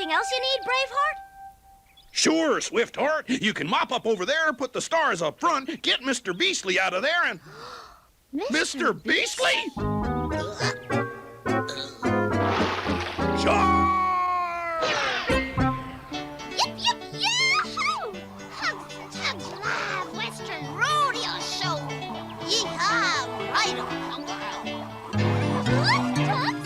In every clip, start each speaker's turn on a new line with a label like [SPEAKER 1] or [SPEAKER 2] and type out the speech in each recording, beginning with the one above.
[SPEAKER 1] anything else you need, Braveheart?
[SPEAKER 2] Sure, Swiftheart. You can mop up over there, put the stars up front, get Mr. Beastly out of there, and... Mr. Beastly? Charge!
[SPEAKER 3] Yip, yip, yahoo! Hugs and Tugs Live Western Rodeo Show. Yeehaw! Right on, Uncle Earl. Tugs, Tugs.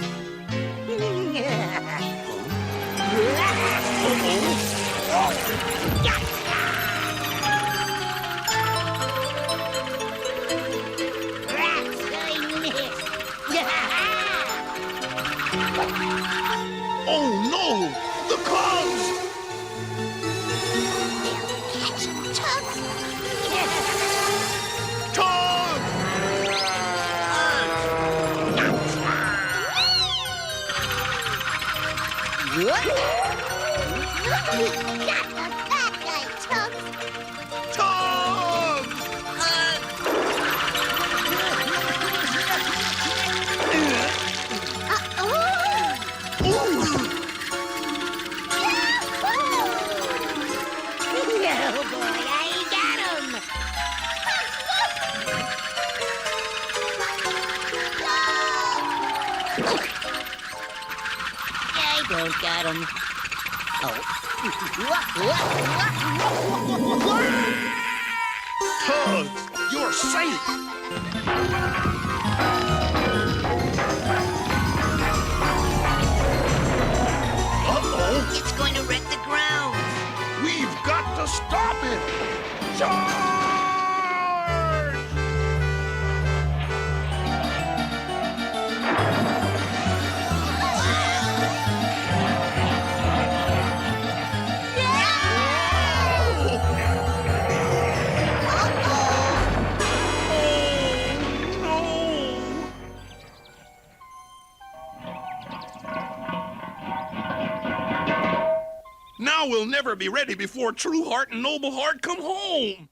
[SPEAKER 2] Oh, no! The cubs!
[SPEAKER 3] Catch him, Tugs.
[SPEAKER 2] Tug!
[SPEAKER 3] We got the bad guy, Tugs.
[SPEAKER 2] Tug!
[SPEAKER 3] Uh-oh.
[SPEAKER 2] Ooh!
[SPEAKER 3] Oh, boy, I got him. I don't got him.
[SPEAKER 2] Tug, you're safe! Uh-oh!
[SPEAKER 3] It's going to wreck the ground.
[SPEAKER 2] We've got to stop it! Charge! Now we'll never be ready before True Heart and Noble Heart come home.